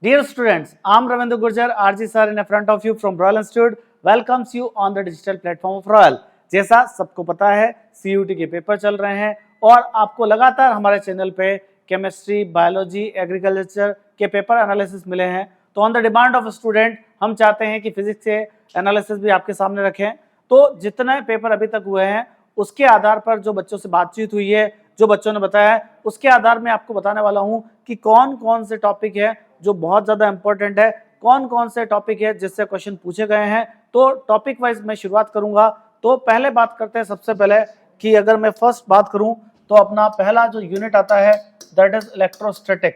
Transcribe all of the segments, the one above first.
Dear students, I am Ravindra Gurjar, RG sir in front of you from Royal Institute welcomes you on the digital platform of Royal। जैसा सबको पता है CUT के paper चल रहे हैं और आपको लगातार हमारे चैनल पे केमिस्ट्री, बायोलॉजी, एग्रीकल्चर के पेपर एनालिसिस मिले हैं। तो on the demand of student हम चाहते हैं कि फिजिक्स के एनालिसिस भी आपके सामने रखें। तो जितने पेपर अभी तक हुए हैं उसके आधार पर जो बच्चों से बातचीत हुई है, जो बच्चों ने बताया है, उसके आधार में आपको बताने वाला हूं कि कौन कौन से टॉपिक है जो बहुत ज्यादा इंपॉर्टेंट है, कौन कौन से टॉपिक है जिससे क्वेश्चन पूछे गए हैं। तो टॉपिक वाइज मैं शुरुआत करूंगा। तो पहले बात करते हैं सबसे पहले कि अगर मैं फर्स्ट बात करूं तो अपना पहला जो यूनिट आता है दैट इज इलेक्ट्रोस्टैटिक।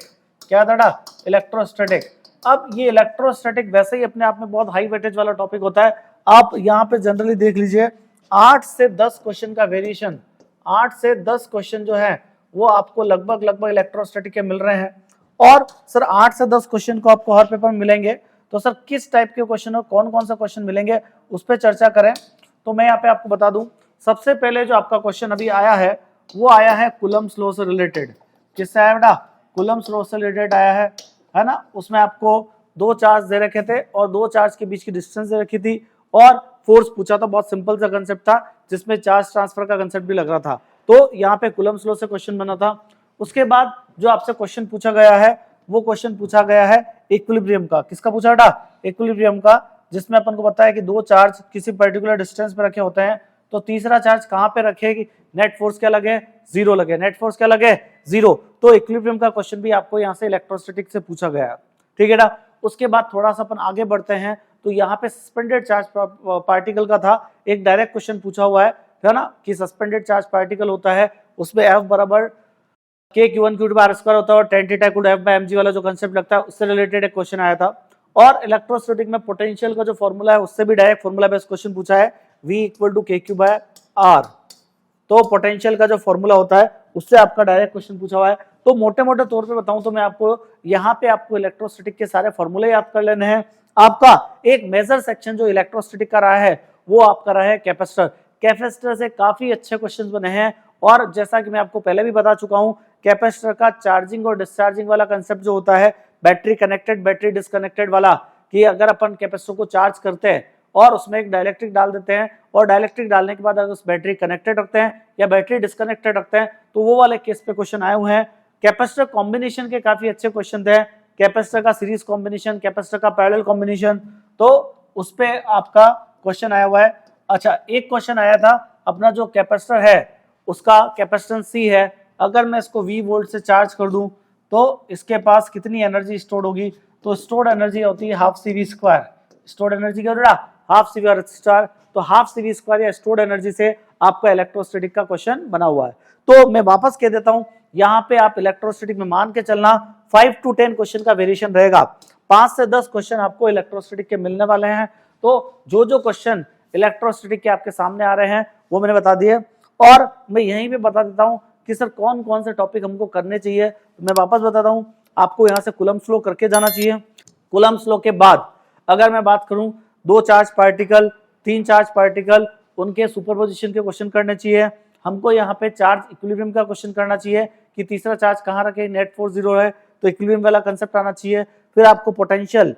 क्या दादा? इलेक्ट्रोस्टैटिक। अब ये इलेक्ट्रोस्टैटिक वैसे ही अपने आप में बहुत हाई वेटेज वाला टॉपिक होता है। आप यहाँ पे जनरली देख लीजिए 8 से 10 क्वेश्चन का वेरिएशन, 8 से 10 क्वेश्चन जो है वो आपको लगभग इलेक्ट्रोस्टैटिक के मिल रहे हैं। और सर 8 से 10 क्वेश्चन को आपको हर पेपर में मिलेंगे, तो सर किस टाइप के क्वेश्चन और कौन कौन सा क्वेश्चन मिलेंगे उस पर चर्चा करें। तो मैं यहाँ पे आपको बता दूं, सबसे पहले जो आपका क्वेश्चन अभी आया है वो आया है कूलम्ब्स लॉ से रिलेटेड। किससे आया बेटा? कूलम्ब्स लॉ से रिलेटेड आया है ना। उसमें आपको दो चार्ज दे रखे थे और दो चार्ज के बीच की डिस्टेंस दे रखी थी और फोर्स पूछा था। बहुत सिंपल सा कंसेप्ट था जिसमें चार्ज ट्रांसफर का कंसेप्ट भी लग रहा था। तो यहाँ पे कूलम्ब्स लॉ से क्वेश्चन बना था। उसके बाद जो आपसे क्वेश्चन पूछा गया है वो क्वेश्चन पूछा गया है इक्विलिब्रियम का। किसका पूछा बेटा? इक्विलिब्रियम का, जिसमें अपन को पता है कि दो चार्ज किसी पर्टिकुलर डिस्टेंस पे रखे होते हैं तो तीसरा चार्ज कहां पे रखे कि नेट फोर्स क्या लगे? जीरो लगे। नेट फोर्स क्या लगे? जीरो। तो इक्विलिब्रियम का क्वेश्चन भी आपको यहाँ से इलेक्ट्रोस्टैटिक से पूछा गया है। ठीक है ना। उसके बाद थोड़ा सा अपन आगे बढ़ते हैं तो यहाँ पे सस्पेंडेड चार्ज पार्टिकल का था, एक डायरेक्ट क्वेश्चन पूछा हुआ है ना, कि सस्पेंडेड चार्ज पार्टिकल होता है उसमें F बराबर Q1 Q2 बार स्क्वायर होता है और tan theta equal F by mg वाला जो कंसेप्ट लगता है उससे रिलेटेड एक क्वेश्चन आया था। और इलेक्ट्रोस्टैटिक में पोटेंशियल का जो फॉर्मूला है उससे भी डायरेक्ट फॉर्मूला बेस्ड क्वेश्चन पूछा है, V equal to KQ by R। तो पोटेंशियल का जो फॉर्मूला होता है उससे आपका डायरेक्ट क्वेश्चन पूछा हुआ है। तो मोटे मोटे तौर पे बताऊं तो मैं आपको यहाँ पे आपको इलेक्ट्रोस्टैटिक के सारे फॉर्मूले याद कर लेने हैं। आपका एक मेजर सेक्शन जो इलेक्ट्रोस्टैटिक का रहा है वो आपका रहा है कैपेसिटर। कैपेसिटर से काफी अच्छे क्वेश्चन बने हैं और जैसा कि मैं आपको पहले भी बता चुका हूं, कैपेसिटर का चार्जिंग और डिस्चार्जिंग वाला कंसेप्ट जो होता है, बैटरी कनेक्टेड बैटरी डिस्कनेक्टेड वाला, कि अगर अपन कैपेसिटर को चार्ज करते हैं और उसमें एक डाइलेक्ट्रिक डाल देते हैं और डाइलेक्ट्रिक डालने के बाद अगर उस बैटरी कनेक्टेड रखते हैं या बैटरी डिस्कनेक्टेड रखते हैं तो वो वाले केस पे क्वेश्चन आए हुए हैं। कैपेसिटर कॉम्बिनेशन के काफी अच्छे क्वेश्चन थे, कैपेसिटर का सीरीज कॉम्बिनेशन, कैपेसिटर का पैरेलल कॉम्बिनेशन, तो उस पे आपका क्वेश्चन आया हुआ है। अच्छा, एक क्वेश्चन आया था अपना जो कैपेसिटर है उसका कैपेसिटेंस C है, अगर मैं इसको V वोल्ट से चार्ज कर दूं तो इसके पास कितनी एनर्जी स्टोर होगी? तो स्टोर्ड एनर्जी होती है half CV square. Stored energy क्या होगा? Half CV star. तो हाफ CV स्क्वायर या स्टोर्ड एनर्जी से आपका इलेक्ट्रोस्टैटिक का क्वेश्चन बना हुआ है। तो मैं वापस कह देता हूं, यहाँ पे आप इलेक्ट्रोस्टैटिक में मान के चलना 5 to 10 क्वेश्चन का वेरिएशन रहेगा। 5 से 10 क्वेश्चन आपको इलेक्ट्रोस्टैटिक के मिलने वाले हैं। तो जो क्वेश्चन इलेक्ट्रोस्टैटिक के आपके सामने आ रहे हैं वो मैंने बता दिए। और मैं यहीं पे बता देता हूं कि सर कौन कौन से टॉपिक हमको करने चाहिए। तो मैं वापस बताता हूं, आपको यहां से कूलम्ब्स लॉ करके जाना चाहिए। कूलम्ब्स लॉ के बाद अगर मैं बात करूं, दो चार्ज पार्टिकल, तीन चार्ज पार्टिकल, उनके सुपरपोजिशन के क्वेश्चन करने चाहिए। हमको यहाँ पे चार्ज इक्विलिब्रियम का क्वेश्चन करना चाहिए कि तीसरा चार्ज कहाँ रखे, नेट फोर्स जीरो है तो इक्विलिब्रियम वाला कंसेप्ट आना चाहिए। फिर आपको पोटेंशियल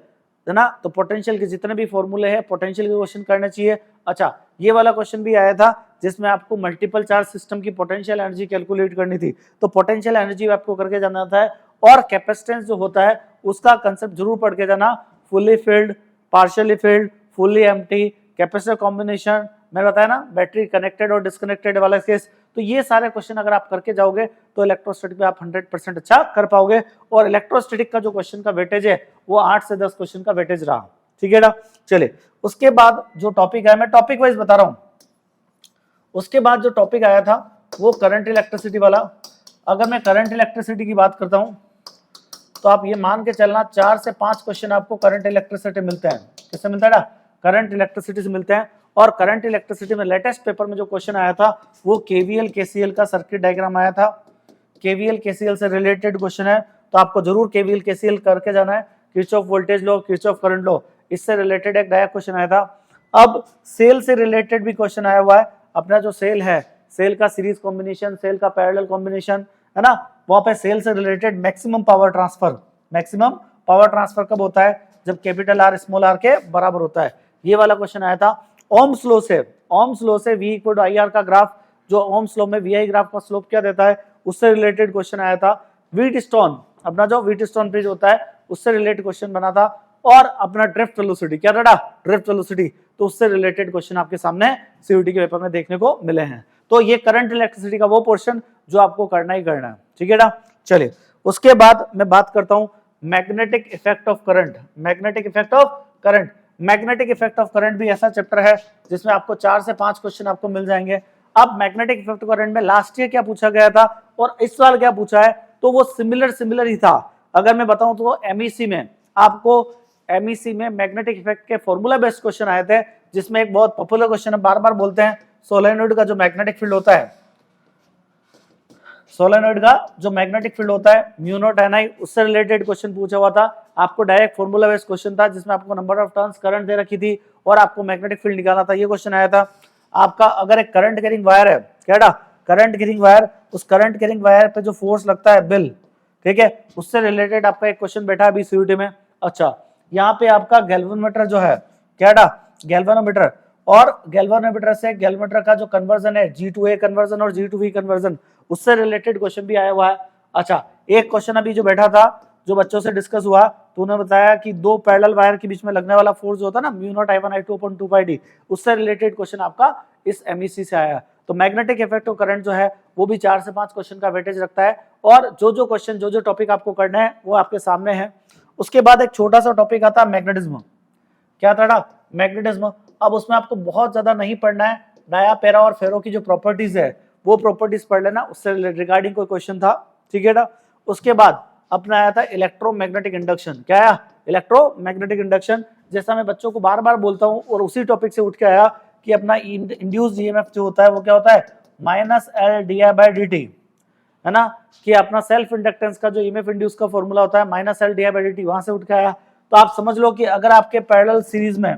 है ना, तो पोटेंशियल के जितने भी फॉर्मूले हैं पोटेंशियल के क्वेश्चन करने चाहिए। अच्छा, ये वाला क्वेश्चन भी आया था जिसमें आपको मल्टीपल चार्ज सिस्टम की पोटेंशियल एनर्जी कैलकुलेट करनी थी, तो पोटेंशियल एनर्जी आपको करके जाना था। और कैपेसिटेंस जो होता है उसका कंसेप्ट जरूर पढ़ के जाना, fully filled, partially field, fully empty, capacitor combination, मैंने बताया ना बैटरी कनेक्टेड और डिस्कनेक्टेड वाला केस। तो ये सारे क्वेश्चन अगर आप करके जाओगे तो इलेक्ट्रोस्टैटिक में आप 100% अच्छा कर पाओगे। और इलेक्ट्रोस्टैटिक का जो क्वेश्चन का वेटेज है वो 8 से 10 क्वेश्चन का वेटेज रहा। ठीक है ना। चलिए, उसके बाद जो टॉपिक है, मैं टॉपिक वाइज बता रहा हूं। उसके बाद जो टॉपिक आया था वो करंट इलेक्ट्रिसिटी वाला। अगर मैं करंट इलेक्ट्रिसिटी की बात करता हूं तो आप ये मान के चलना 4 से 5 क्वेश्चन आपको करंट इलेक्ट्रिसिटी मिलते हैं। किससे मिलता है ना? करंट इलेक्ट्रिसिटी से मिलते हैं। और करंट इलेक्ट्रिसिटी में लेटेस्ट पेपर में जो क्वेश्चन आया था वो KVL KCL का सर्किट डायग्राम आया था। KVL KCL से रिलेटेड क्वेश्चन है तो आपको जरूर KVL KCL करके जाना है। Kirchhoff voltage law, Kirchhoff current law, इससे रिलेटेड एक डायरेक्ट क्वेश्चन आया था। अब सेल से रिलेटेड भी क्वेश्चन आया हुआ है। अपना जो सेल है, सेल का सीरीज कॉम्बिनेशन, सेल का पैरेलल कॉम्बिनेशन है ना, वहां पे सेल से related maximum power transfer, maximum power transfer कब होता है? जब कैपिटल आर स्मॉल आर के बराबर होता है। ये वाला क्वेश्चन आया था। ओम्स लॉ से V equal to I R का ग्राफ, जो ओम्स लॉ में वी आई ग्राफ का स्लोप क्या देता है, उससे रिलेटेड क्वेश्चन आया था। व्हीटस्टोन, अपना जो व्हीटस्टोन ब्रिज होता है उससे रिलेटेड क्वेश्चन बना था। और अपना ड्रिफ्ट वेलोसिटी, क्या था? ड्रिफ्ट वेलोसिटी, तो उससे रिलेटेड क्वेश्चन आपके सामने सीयूटी के पेपर में देखने को मिले हैं। तो ये करंट इलेक्ट्रिसिटी का वो पोर्शन जो आपको करना ही करना है, ठीक है ना। चलिए उसके बाद मैं बात करता हूं magnetic effect of current. Magnetic effect of current, magnetic effect of current भी ऐसा चैप्टर है जिसमें आपको 4 से 5 क्वेश्चन आपको मिल जाएंगे। अब मैग्नेटिक इफेक्ट ऑफ करंट में लास्ट ईयर क्या पूछा गया था और इस साल क्या पूछा है, तो वो सिमिलर ही था। अगर मैं बताऊं तो एमईसी में आपको मैग्नेटिक इफेक्ट के फॉर्मूला बेस्ड क्वेश्चन आए थे, जिसमें एक बहुत पॉपुलर क्वेश्चन है, बार बार बोलते हैं, सोलेनोइड का जो मैग्नेटिक फील्ड होता है, सोलेनोइड का जो मैग्नेटिक फील्ड होता है म्यू नॉट एन आई, उससे रिलेटेड क्वेश्चन पूछा हुआ था। आपको डायरेक्ट फॉर्मूला बेस्ड क्वेश्चन था जिसमें आपको नंबर ऑफ टर्न्स करंट दे रखी थी और आपको मैग्नेटिक फील्ड निकालना था। ये क्वेश्चन आया था आपका। अगर एक करंट कैरिंग वायर है, क्या करंट कैरिंग वायर, उस करंट कैरिंग वायर पे जो फोर्स लगता है बिल, ठीक है, उससे रिलेटेड आपका एक क्वेश्चन बैठा है अभी सीयूटी में। अच्छा, यहाँ पे आपका गैल्वेनोमीटर जो है, क्या गैल्वेनोमीटर, और गैल्वेनोमीटर से गैल्वेनोमीटर का जो कन्वर्जन है G2A कन्वर्जन और G2V कन्वर्जन, उससे रिलेटेड क्वेश्चन भी आया हुआ है। अच्छा, एक क्वेश्चन अभी जो बैठा था, जो बच्चों से डिस्कस हुआ, तो उन्होंने बताया कि दो पैरेलल वायर के बीच में लगने वाला फोर्स जो होता है ना, mu naught I1 I2 upon 2 पाई डी, उससे रिलेटेड क्वेश्चन आपका इस एमईसी से आया। तो मैग्नेटिक इफेक्ट ऑफ करंट जो है वो भी 4 से 5 क्वेश्चन का वेटेज रखता है, और जो क्वेश्चन जो टॉपिक आपको करना है वो आपके सामने है। उसके बाद एक छोटा सा टॉपिक आता है मैग्नेटिज्म। क्या था? मैग्नेटिज्म। अब उसमें आपको बहुत ज्यादा नहीं पढ़ना है, डाया, पैरा और फेरो की जो प्रॉपर्टीज है वो प्रॉपर्टीज पढ़ लेना, उससे रिगार्डिंग कोई क्वेश्चन था, ठीक है ना। उसके बाद अपना आया था इलेक्ट्रोमैग्नेटिक इंडक्शन। क्या आया? Electromagnetic induction. जैसा मैं बच्चों को बार बार बोलता हूँ, और उसी टॉपिक से उठ के आया कि अपना इंड्यूस्ड ईएमएफ जो होता है वो क्या होता है, -L/di/dt, है ना, कि अपना सेल्फ इंडक्टेंस का जो ईएमएफ इंड्यूस का फॉर्मूला होता है -L/di/dt, वहां से उठ के आया। तो आप समझ लो कि अगर आपके पैरेलल सीरीज में,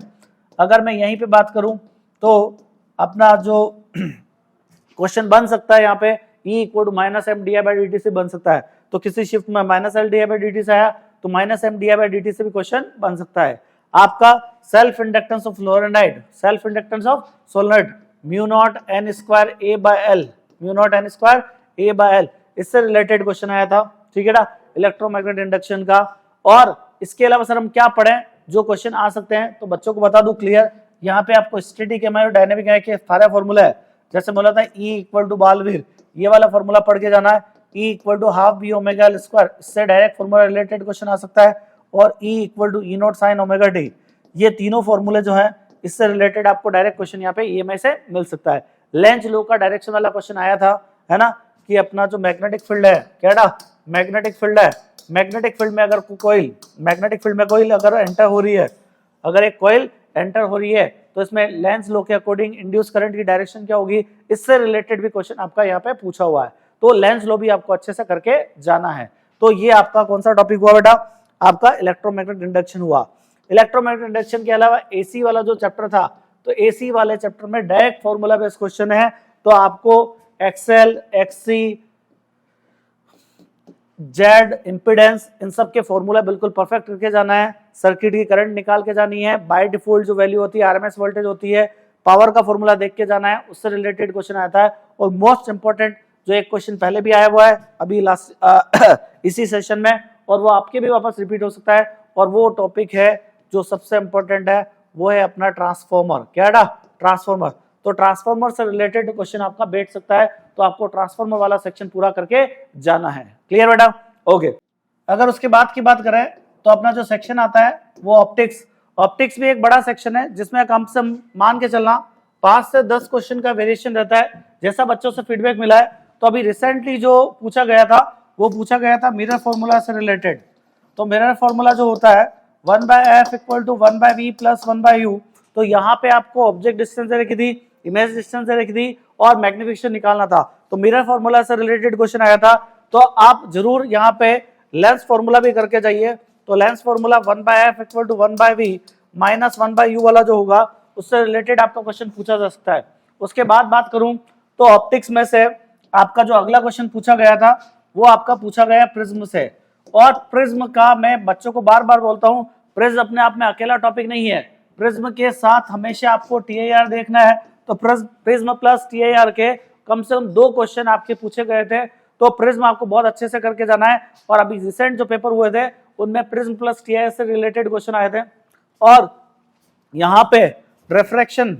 अगर मैं यहीं पे बात करूं तो अपना जो क्वेश्चन बन सकता है यहाँ पे E = -mdi/dt से बन सकता है। तो किसी शिफ्ट में -L/di/dt से आया तो -mdi/dt से भी क्वेश्चन बन सकता है। आपका सेल्फ इंडक्टेंस ऑफ फ्लोरेनाइड, self inductance of solenoid, mu naught n²a/l, इससे रिलेटेड क्वेश्चन आया था, ठीक है ना, इलेक्ट्रोमैग्नेटिक इंडक्शन का। और इसके अलावा सर हम क्या पढ़ें जो क्वेश्चन आ सकते हैं, तो बच्चों को बता दूं क्लियर, यहाँ पे आपको स्टैटिक एमआई और डायनेमिक एमआई के सारे फॉर्मूला है। जैसे बोला था E = बालवीर, ये वाला फॉर्मूला पढ़ के जाना है। E = ½ B⍵L², इससे डायरेक्ट फॉर्मूला रिलेटेड क्वेश्चन आ सकता है। और E = E0 sin ωt, ये तीनों फॉर्मूले जो है इससे रिलेटेड आपको डायरेक्ट क्वेश्चन यहाँ पे ईएमआई से मिल सकता है। लेंज लॉ का डायरेक्शन वाला क्वेश्चन आया था, है ना, कि अपना जो मैग्नेटिक फील्ड है, क्या मैग्नेटिक फील्ड है, मैग्नेटिक फील्ड में अगर कोई, मैग्नेटिक फील्ड में कोई अगर एंटर हो रही है, अगर एक कॉइल एंटर हो रही है, तो इसमें लेंज लॉ के अकॉर्डिंग इंड्यूस करंट की डायरेक्शन क्या होगी, इससे रिलेटेड भी क्वेश्चन आपका यहाँ पे पूछा हुआ है। तो लेंज लॉ भी आपको अच्छे से करके जाना है। तो ये आपका कौन सा टॉपिक हुआ बेटा, आपका इलेक्ट्रोमैग्नेटिक इंडक्शन हुआ। इलेक्ट्रोमैग्नेटिक इंडक्शन के अलावा एसी वाला जो चैप्टर था, तो एसी वाले चैप्टर में डायरेक्ट फॉर्मूला बेस्ड क्वेश्चन है। तो आपको एक्सएल, एक्ससी, जेड, इंपिडेंस, इन सब के फॉर्मूला बिल्कुल परफेक्ट करके जाना है। सर्किट की करंट निकाल के जानी है, बाय डिफॉल्ट जो वैल्यू होती है आरएमएस वोल्टेज होती है, पावर का फॉर्मूला देख के जाना है, उससे रिलेटेड क्वेश्चन आता है। और मोस्ट इंपॉर्टेंट जो एक क्वेश्चन पहले भी आया हुआ है अभी लास्ट इसी सेशन में, और वो आपके भी वापस रिपीट हो सकता है, और वो टॉपिक है जो सबसे इंपॉर्टेंट है, वो है अपना ट्रांसफॉर्मर। क्या ट्रांसफॉर्मर। तो ट्रांसफॉर्मर से रिलेटेड क्वेश्चन आपका बैठ सकता है, तो आपको ट्रांसफॉर्मर वाला सेक्शन पूरा करके जाना है। क्लियर बेटा? ओके। अगर उसके बाद की बात करें तो अपना जो सेक्शन आता है वो ऑप्टिक्स। ऑप्टिक्स भी एक बड़ा सेक्शन है जिसमें कम से मान के चलना 5 से 10 क्वेश्चन का वेरिएशन रहता है। जैसा बच्चों से फीडबैक मिला है, तो अभी रिसेंटली जो पूछा गया था वो पूछा गया था मिरर फॉर्मूला से रिलेटेड। तो मिरर फॉर्मूला जो होता है 1/f = 1/v + 1/u, तो यहाँ पे आपको ऑब्जेक्ट डिस्टेंस दे रखी थी, इमेज डिस्टेंस दे रखी थी, और मैग्निफिकेशन निकालना था। तो मिरर फॉर्मूला से रिलेटेड क्वेश्चन आया था, तो आप जरूर यहाँ पे लेंस फॉर्मूला भी करके जाइए। तो lens formula 1/f = 1/v - 1/u वाला जो होगा, उससे रिलेटेड आपका क्वेश्चन पूछा जा सकता है। उसके बाद बात करूं तो ऑप्टिक्स में से आपका जो अगला क्वेश्चन पूछा गया था वो आपका पूछा गया प्रिज्म से। और प्रिज्म का मैं बच्चों को बार बार बोलता हूं, प्रिज्म अपने आप में अकेला टॉपिक नहीं है, प्रिज्म के साथ हमेशा आपको TIR देखना है। तो प्रिज्म प्लस TIR के कम से कम 2 क्वेश्चन आपके पूछे गए थे, तो प्रिज्म आपको बहुत अच्छे से करके जाना है। और अभी रिसेंट जो पेपर हुए थे उनमें प्रिज्म प्लस TIR से रिलेटेड क्वेश्चन आए थे। और यहाँ पे रिफ्रैक्शन,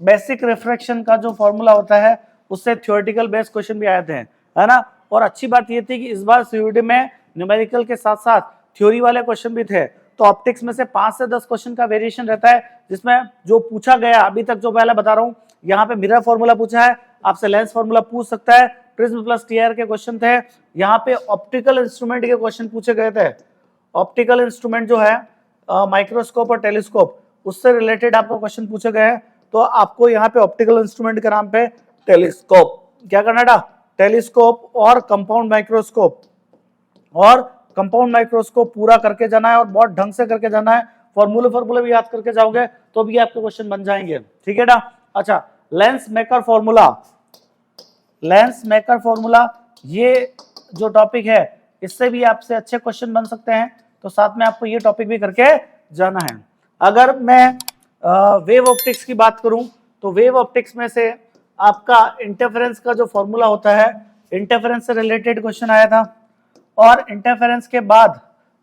बेसिक रिफ्रैक्शन का जो फॉर्मूला होता है उससे थ्योरेटिकल बेस्ड क्वेश्चन भी आए थे, है ना। और अच्छी बात ये थी कि इस बार CUET में न्यूमेरिकल के साथ साथ थ्योरी वाले क्वेश्चन भी थे। तो ऑप्टिक्स में से 5 से 10 क्वेश्चन का वेरिएशन रहता है, जिसमें जो पूछा गया अभी तक जो पहले बता रहा हूँ, यहाँ पे मिरर फॉर्मूला पूछा है, आपसे लेंस फॉर्मूला पूछ सकता है, प्रिज्म प्लस TIR के क्वेश्चन थे, यहाँ पे ऑप्टिकल इंस्ट्रूमेंट के क्वेश्चन पूछे गए थे। ऑप्टिकल इंस्ट्रूमेंट जो है माइक्रोस्कोप और टेलीस्कोप, उससे रिलेटेड आपको क्वेश्चन पूछे गए हैं। तो आपको यहाँ पे ऑप्टिकल इंस्ट्रूमेंट के नाम पे टेलीस्कोप क्या करना था, टेलीस्कोप और कंपाउंड माइक्रोस्कोप, और कंपाउंड माइक्रोस्कोप पूरा करके जाना है और बहुत ढंग से करके जाना है। फॉर्मूले भी याद करके जाओगे तो भी आपके क्वेश्चन बन जाएंगे, ठीक है ना। अच्छा, lens maker formula, lens maker formula ये जो टॉपिक है इससे भी आपसे अच्छे क्वेश्चन बन सकते हैं, तो साथ में आपको ये टॉपिक भी करके जाना है। अगर मैं वेव ऑप्टिक्स की बात करूं तो वेव ऑप्टिक्स में से आपका इंटरफेरेंस का जो फॉर्मूला होता है, इंटरफेरेंस से रिलेटेड क्वेश्चन आया था। और इंटरफेरेंस के बाद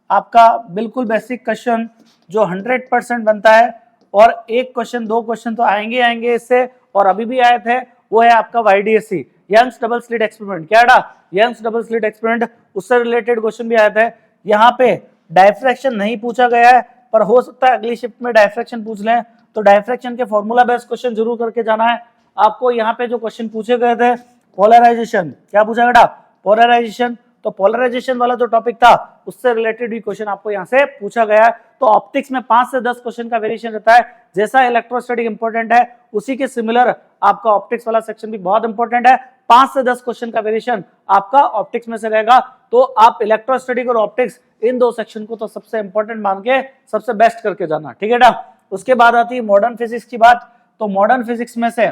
आपका बिल्कुल बेसिक क्वेश्चन जो 100% बनता है, और 1 क्वेश्चन 2 क्वेश्चन तो आएंगे इससे, और अभी भी आए थे, वो है आपका YDSC, Young's double slit experiment. क्या था, यंग्स डबल स्लिट एक्सपेरिमेंट, उससे रिलेटेड क्वेश्चन भी आए थे। यहाँ पे डायफ्रैक्शन नहीं पूछा गया है, पर हो सकता है अगली शिफ्ट में डायफ्रैक्शन पूछ लें, तो डायफ्रैक्शन के फॉर्मूला बेस्ड क्वेश्चन जरूर करके जाना है आपको। यहाँ पे जो क्वेश्चन पूछे गए थे, पोलराइजेशन, क्या पूछा गया, पोलराइजेशन, तो पोलराइजेशन वाला जो टॉपिक था उससे रिलेटेड भी क्वेश्चन आपको यहाँ से पूछा गया है। तो ऑप्टिक्स में 5 से 10 क्वेश्चन का वेरिएशन रहता है। जैसा इलेक्ट्रोस्टैटिक इंपॉर्टेंट है, उसी के सिमिलर आपका ऑप्टिक्स वाला सेक्शन भी बहुत इंपॉर्टेंट है। 5 से 10 क्वेश्चन का वेरिएशन आपका ऑप्टिक्स में से रहेगा। तो आप इलेक्ट्रोस्टैटिक और ऑप्टिक्स इन 2 सेक्शन को तो सबसे इंपॉर्टेंट मान के सबसे बेस्ट करके जाना, ठीक है ना। उसके बाद आती है मॉडर्न फिजिक्स की बात। तो मॉडर्न फिजिक्स में से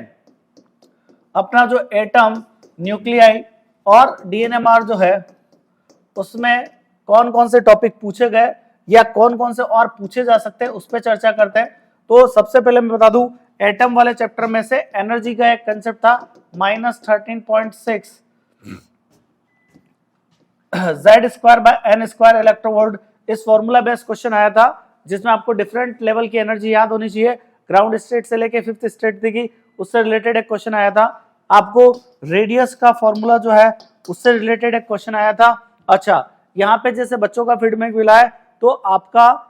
अपना जो एटम, न्यूक्लियाई और DNMR जो है, उसमें कौन कौन से टॉपिक पूछे गए या कौन कौन से और पूछे जा सकते हैं, उस पर चर्चा करते हैं। तो सबसे पहले मैं बता दूं, एटम वाले चैप्टर में से एनर्जी का एक कंसेप्ट था -13.6 Z² इलेक्ट्रोवोल्ट। इस फॉर्मूला बेस्ड क्वेश्चन आया था, जिसमें आपको डिफरेंट लेवल की एनर्जी याद होनी चाहिए, ग्राउंड स्टेट से लेके 5th स्टेट तक की, उससे रिलेटेड एक क्वेश्चन आया था। आपको रेडियस का फॉर्मूला जो है उससे रिलेटेड एक क्वेश्चन आया था। अच्छा, यहाँ पे जैसे बच्चों का फीडबैक मिला है, तो आपका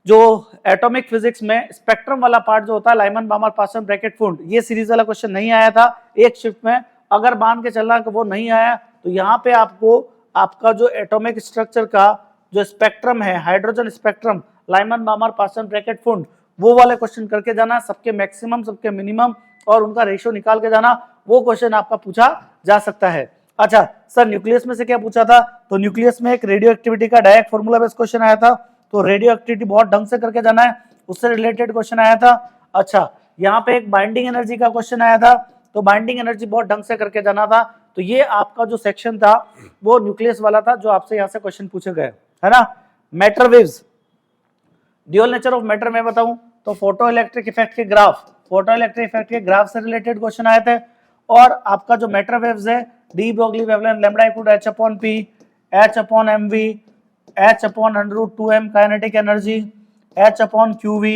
जो एटॉमिक फिजिक्स में स्पेक्ट्रम वाला पार्ट जो होता है, लाइमन बामर पास्कल ब्रैकेट फुंड, ये सीरीज वाला क्वेश्चन नहीं आया था एक शिफ्ट में। अगर मान के चलना कि वो नहीं आया, तो यहाँ पे आपको आपका जो एटॉमिक स्ट्रक्चर का जो स्पेक्ट्रम है, hydrogen spectrum, Lyman बामर pascal bracket फुंड, वो वाले क्वेश्चन करके जाना, सबके मैक्सिमम सबके मिनिमम और उनका रेशियो निकाल के जाना। वो क्वेश्चन आपका पूछा जा सकता है। अच्छा सर, न्यूक्लियस में से क्या पूछा था, तो न्यूक्लियस में एक रेडियो एक्टिविटी का डायरेक्ट फॉर्मूला बेस्ड क्वेश्चन आया था। तो रेडियो एक्टिविटी बहुत ढंग से करके जाना है, उससे रिलेटेड क्वेश्चन आया था। अच्छा, यहाँ पे एक बाइंडिंग एनर्जी का क्वेश्चन आया था, तो बाइंडिंग एनर्जी बहुत ढंग से करके जाना था। तो ये आपका जो सेक्शन था वो न्यूक्लियस वाला था, जो आपसे यहाँ से क्वेश्चन पूछे गए, है ना। Matter waves, dual nature of matter में बताऊं तो फोटो इलेक्ट्रिक इफेक्ट के ग्राफ, फोटो इलेक्ट्रिक इफेक्ट के ग्राफ से रिलेटेड क्वेश्चन आए थे। और आपका जो मैटर वेव्स है, de Broglie wavelength lambda equal to h/p, h/mv, h/√2m kinetic energy, h/qv,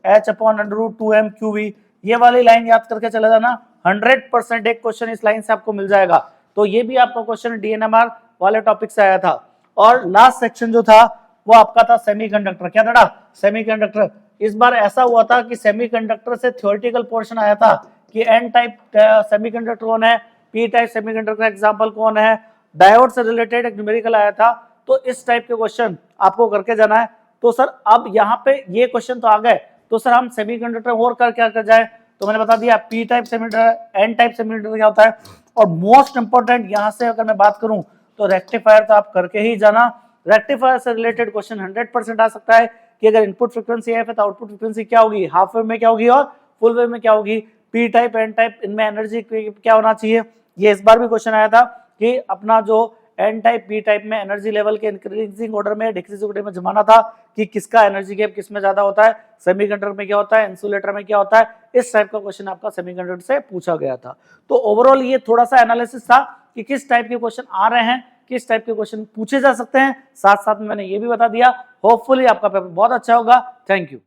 h/√2m qv, ये वाली लाइन याद करके चले जाना। 100% एक क्वेश्चन इस लाइन से आपको मिल जाएगा। तो ये भी आपका क्वेश्चन DNMR वाले टॉपिक से आया था। और लास्ट सेक्शन जो था वो आपका था सेमीकंडक्टर। क्या था, सेमीकंडक्टर। इस बार ऐसा हुआ था कि सेमीकंडक्टर से थ्योरेटिकल पोर्शन आया था कि एन टाइप सेमीकंडक्टर कौन है, पी टाइप सेमीकंडक्टर का एग्जांपल कौन है, डायोड से रिलेटेड एक न्यूमेरिकल आया था। तो इस टाइप के क्वेश्चन आपको करके जाना है। तो सर अब यहाँ पे ये क्वेश्चन तो आ गए, तो सर हम सेमीकंडक्टर और क्या कर जाए, तो मैंने बता दिया P type semiconductor, N type semiconductor क्या होता है। और मोस्ट इंपॉर्टेंट यहाँ से अगर मैं बात करूं तो रेक्टिफायर तो आप करके ही जाना। रेक्टिफायर से रिलेटेड क्वेश्चन 100% आ सकता है कि अगर इनपुट फ्रीक्वेंसी है तो आउटपुट फ्रीक्वेंसी क्या होगी, हाफ वेव में क्या होगी और फुल वेव में क्या होगी, पी टाइप एन टाइप, इनमें एनर्जी क्या होना चाहिए। ये इस बार भी क्वेश्चन आया था कि अपना जो एन टाइप पी टाइप में एनर्जी लेवल के इंक्रीजिंग ऑर्डर में डिक्रीजिंग ऑर्डर में जमाना था कि किसका एनर्जी गैप किस में ज्यादा होता है, सेमीकंडक्टर में क्या होता है, इंसुलेटर में क्या होता है। इस टाइप का क्वेश्चन आपका सेमीकंडक्टर से पूछा गया था। तो ओवरऑल ये थोड़ा सा एनालिसिस था कि किस टाइप के क्वेश्चन आ रहे हैं, किस टाइप के क्वेश्चन पूछे जा सकते हैं, साथ साथ में मैंने ये भी बता दिया। होपफुली आपका पेपर बहुत अच्छा होगा। Thank you.